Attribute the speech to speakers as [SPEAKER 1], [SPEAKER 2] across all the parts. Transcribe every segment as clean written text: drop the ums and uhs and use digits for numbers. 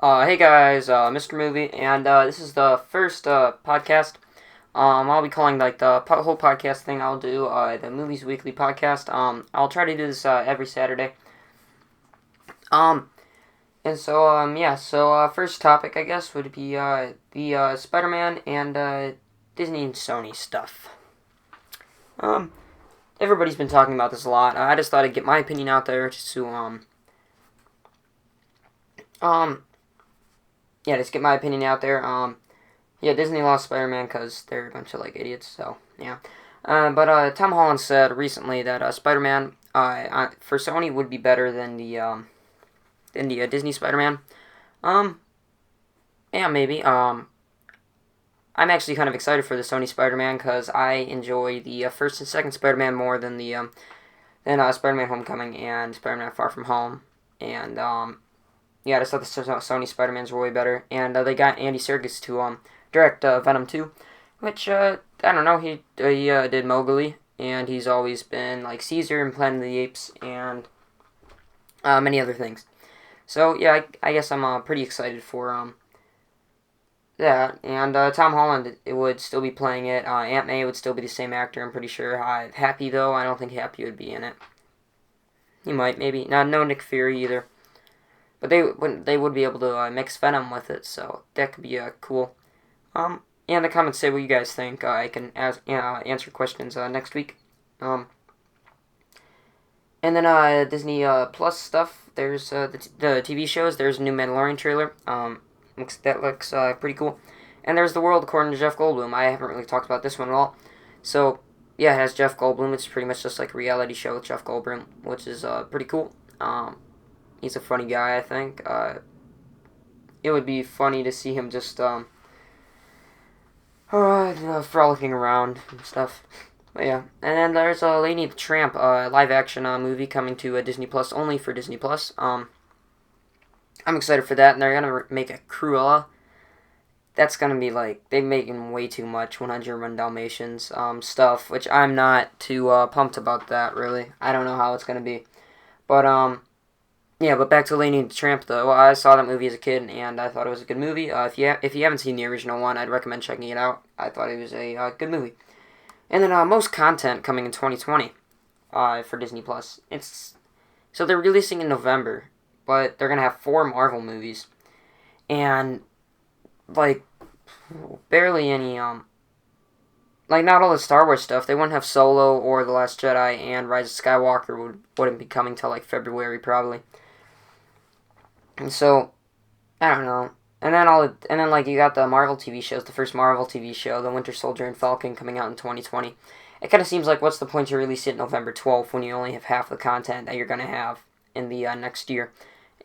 [SPEAKER 1] Hey guys, Mr. Movie, and this is the first podcast. I'll be calling like the whole podcast thing. I'll do the Movies Weekly podcast. I'll try to do this every Saturday. Um, and so yeah. So first topic I guess would be the SpiderMan and Disney and Sony stuff. Um, Everybody's been talking about this a lot. I just thought I'd get my opinion out there just to um yeah, just get my opinion out there. Yeah, Disney lost Spider-Man because they're a bunch of like idiots. So yeah, but Tom Holland said recently that Spider-Man for Sony would be better than the Disney Spider-Man. Um, yeah, maybe. I'm actually kind of excited for the Sony Spider-Man because I enjoy the first and second Spider-Man more than the Spider-Man Homecoming and Spider-Man Far From Home. And yeah, I just thought the Sony Spider-Mans were way better. And they got Andy Serkis to direct Venom 2, which, I don't know, he did Mowgli, and he's always been, like, Caesar in Planet of the Apes, and many other things. So, yeah, I guess I'm pretty excited for that. And Tom Holland it would still be playing it. Aunt May would still be the same actor, I'm pretty sure. Happy, though, I don't think Happy would be in it. He might, maybe. No Nick Fury either. But they would be able to mix Venom with it, so that could be cool. In the comments, say what you guys think. I can answer questions next week. And then Disney Plus stuff. There's the TV shows. There's a new Mandalorian trailer. That looks pretty cool. And there's The World according to Jeff Goldblum. I haven't really talked about this one at all. So yeah, it has Jeff Goldblum. It's pretty much just like a reality show with Jeff Goldblum, which is pretty cool. He's a funny guy, I think. It would be funny to see him just frolicking around and stuff. But yeah, and then there's Lady the Tramp, live action movie coming to Disney Plus, only for Disney Plus. I'm excited for that, and they're gonna make a Cruella. That's gonna be like they're making way too much 101 Dalmatians stuff, which I'm not too pumped about that really. I don't know how it's gonna be, but yeah, but back to Lady and the Tramp though. I saw that movie as a kid and I thought it was a good movie. If you haven't seen the original one, I'd recommend checking it out. I thought it was a good movie. And then most content coming in 2020 for Disney Plus. So they're releasing in November, but they're gonna have 4 Marvel movies and like barely any like not all the Star Wars stuff. They wouldn't have Solo or The Last Jedi, and Rise of Skywalker wouldn't be coming till like February probably. And so, I don't know. And then like you got the Marvel TV shows, the first Marvel TV show, The Winter Soldier and Falcon coming out in 2020. It kind of seems like what's the point to release it November 12th when you only have half the content that you're going to have in the next year.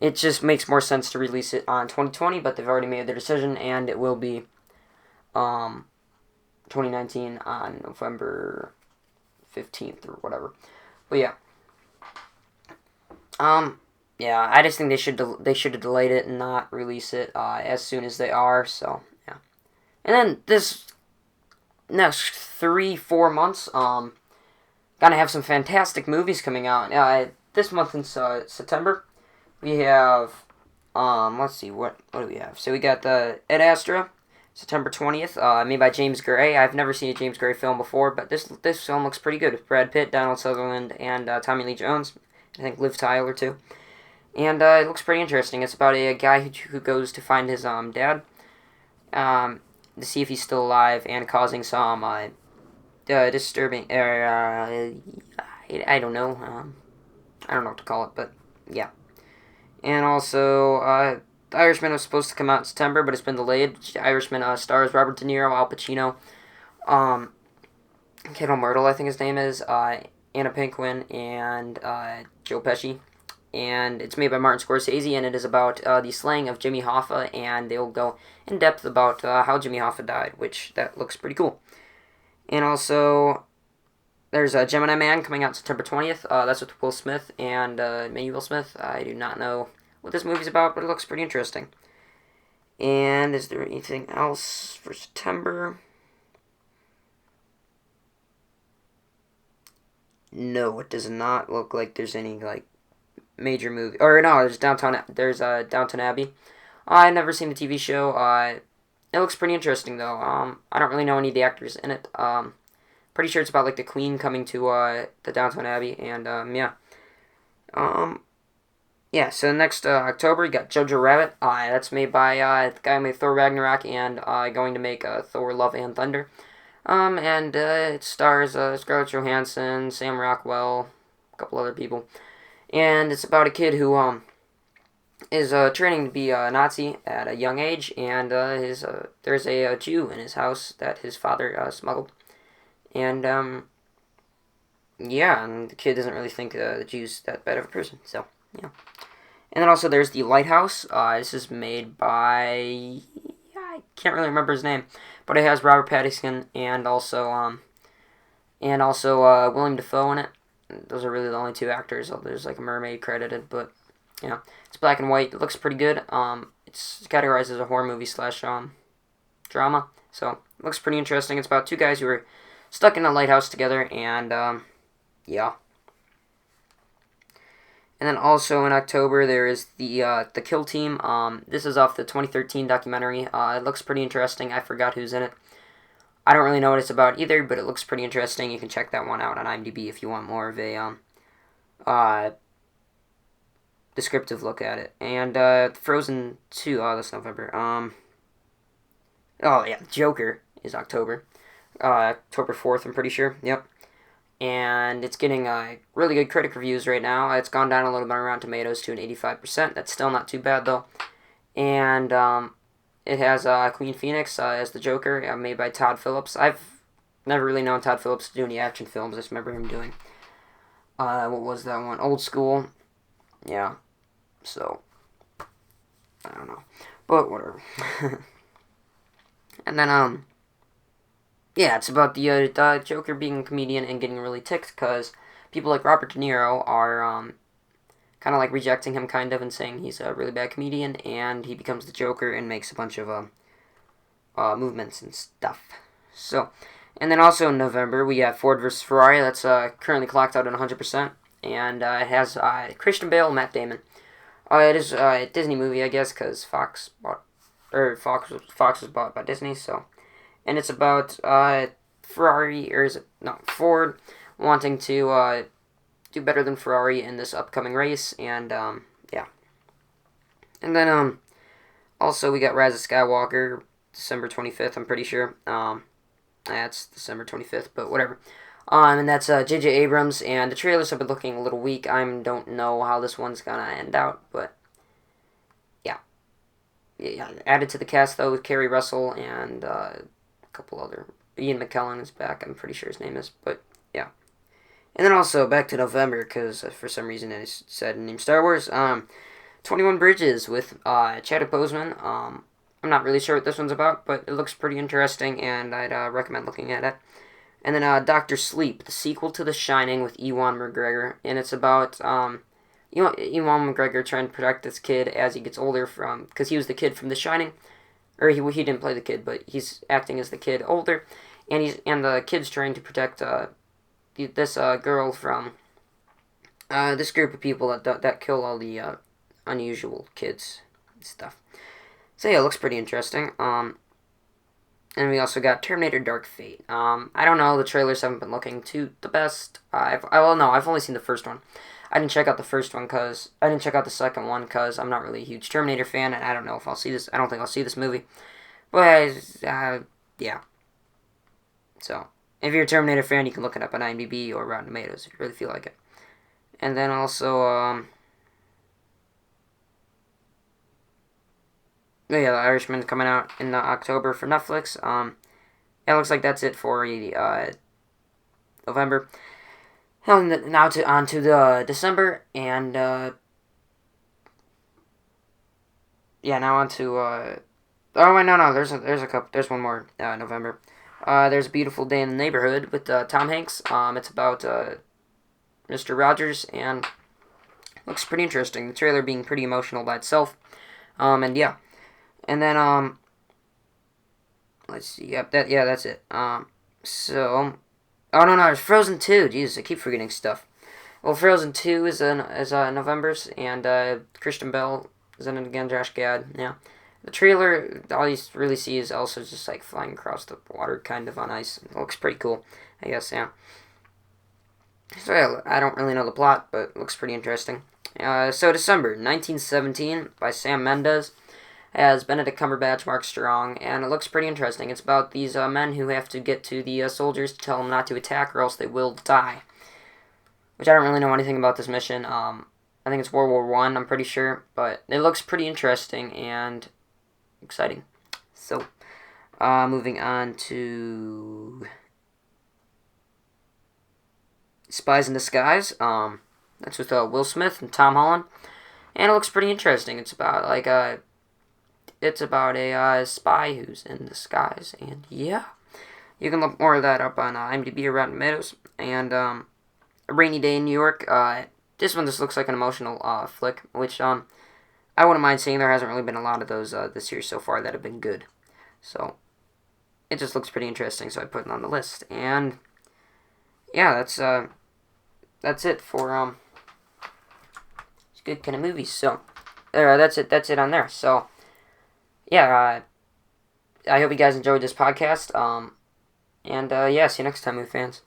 [SPEAKER 1] It just makes more sense to release it on 2020, but they've already made their decision, and it will be 2019 on November 15th or whatever. But yeah. Yeah, I just think they should have delayed it and not release it as soon as they are. So yeah, and then this next 3-4 months, gonna have some fantastic movies coming out. This month in September, we have let's see what do we have? So we got the Ed Astra, September 20th, made by James Gray. I've never seen a James Gray film before, but this film looks pretty good with Brad Pitt, Donald Sutherland, and Tommy Lee Jones. I think Liv Tyler too. And it looks pretty interesting. It's about a guy who goes to find his dad to see if he's still alive, and causing some disturbing. I don't know. I don't know what to call it, but yeah. And also, The Irishman was supposed to come out in September, but it's been delayed. The Irishman stars Robert De Niro, Al Pacino, Kendall Myrtle, I think his name is, Anna Paquin, and Joe Pesci. And it's made by Martin Scorsese, and it is about the slaying of Jimmy Hoffa, and they'll go in depth about how Jimmy Hoffa died, which that looks pretty cool. And also, there's Gemini Man coming out September 20th. That's with Will Smith and maybe Will Smith. I do not know what this movie's about, but it looks pretty interesting. And is there anything else for September? No, it does not look like there's any like major movie. Or no, there's Downton Abbey I've never seen the TV show. It looks pretty interesting though. I don't really know any of the actors in it. Pretty sure it's about like the Queen coming to the Downton Abbey, and yeah. Yeah, so next October, you got Jojo Rabbit. That's made by the guy who made Thor Ragnarok and going to make Thor Love and Thunder. And it stars Scarlett Johansson, Sam Rockwell, a couple other people. And it's about a kid who is training to be a Nazi at a young age, and there's a Jew in his house that his father smuggled. And yeah, and the kid doesn't really think the Jew's that bad of a person, so yeah. And then also there's The Lighthouse. This is made by, I can't really remember his name, but it has Robert Pattinson and also William Dafoe in it. Those are really the only two actors. There's like a mermaid credited, but yeah, it's black and white. It looks pretty good. It's categorized as a horror movie slash drama, so it looks pretty interesting. It's about two guys who are stuck in a lighthouse together, and yeah. And then also in October there is the Kill Team. This is off the 2013 documentary. It looks pretty interesting. I forgot who's in it. I don't really know what it's about either, but it looks pretty interesting. You can check that one out on IMDb if you want more of a descriptive look at it. And Frozen 2. Oh, that's November. Oh yeah, Joker is October. October 4th, I'm pretty sure. Yep. And it's getting really good critic reviews right now. It's gone down a little bit on Rotten Tomatoes to an 85%. That's still not too bad, though. And it has Queen Phoenix as the Joker, made by Todd Phillips. I've never really known Todd Phillips to do any action films. I just remember him doing, what was that one? Old School. Yeah. So, I don't know. But, whatever. And then, yeah, it's about the Joker being a comedian and getting really ticked because people like Robert De Niro are kind of like rejecting him kind of and saying he's a really bad comedian, and he becomes the Joker and makes a bunch of movements and stuff. So, and then also in November we have Ford vs. Ferrari. That's currently clocked out at 100%, and it has Christian Bale and Matt Damon. It is a Disney movie, I guess, because Fox was bought by Disney, so. And it's about Ford wanting to do better than Ferrari in this upcoming race, and yeah. And then also we got Rise of Skywalker, December 25th, I'm pretty sure. That's December 25th, but whatever. And that's J.J. Abrams, and the trailers have been looking a little weak. I don't know how this one's gonna end out, but yeah. Added to the cast though with Kerry Russell and couple other. Ian McKellen is back, I'm pretty sure his name is, but yeah. And then also back to November, because for some reason I said name Star Wars. 21 Bridges with Chadwick Boseman. I'm not really sure what this one's about, but it looks pretty interesting, and I'd recommend looking at it. And then Doctor Sleep, the sequel to The Shining with Ewan McGregor, and it's about Ewan McGregor trying to protect this kid as he gets older because he was the kid from The Shining. Or he didn't play the kid, but he's acting as the kid older, and the kid's trying to protect this girl from this group of people that kill all the unusual kids and stuff. So yeah, it looks pretty interesting. And we also got Terminator: Dark Fate. I don't know, the trailers haven't been looking too the best. I've only seen the first one. I didn't check out the first one because I didn't check out the second one because I'm not really a huge Terminator fan, and I don't know if I'll see this. I don't think I'll see this movie, but yeah. So if you're a Terminator fan, you can look it up on IMDb or Rotten Tomatoes if you really feel like it. And then also, The Irishman's coming out in October for Netflix. It looks like that's it for November. Now on to the December, and now on to oh wait, no, there's one more November. There's a Beautiful Day in the Neighborhood with Tom Hanks. It's about Mr. Rogers, and looks pretty interesting. The trailer being pretty emotional by itself. And yeah, and then let's see. Yep, that's it. So. Oh, no, there's Frozen 2. Jesus, I keep forgetting stuff. Well, Frozen 2 is November's, and Christian Bale is in it again, Josh Gad, yeah. the trailer, all you really see is Elsa just like flying across the water, kind of on ice. It looks pretty cool, I guess. Yeah. So yeah, I don't really know the plot, but it looks pretty interesting. So December 1917 by Sam Mendes has Benedict Cumberbatch, Mark Strong, and it looks pretty interesting. It's about these men who have to get to the soldiers to tell them not to attack or else they will die. Which I don't really know anything about this mission. I think it's World War One. I'm pretty sure, but it looks pretty interesting and exciting. So, moving on to Spies in Disguise. That's with Will Smith and Tom Holland, and it looks pretty interesting. It's about a spy who's in disguise, and yeah, you can look more of that up on IMDb or Rotten Tomatoes. And A Rainy Day in New York. This one just looks like an emotional flick, which I wouldn't mind seeing. There hasn't really been a lot of those this year so far that have been good, so it just looks pretty interesting. So I put it on the list, and yeah, that's it for good kind of movies. So that's it on there. So yeah, I hope you guys enjoyed this podcast. And yeah, see you next time, movie fans.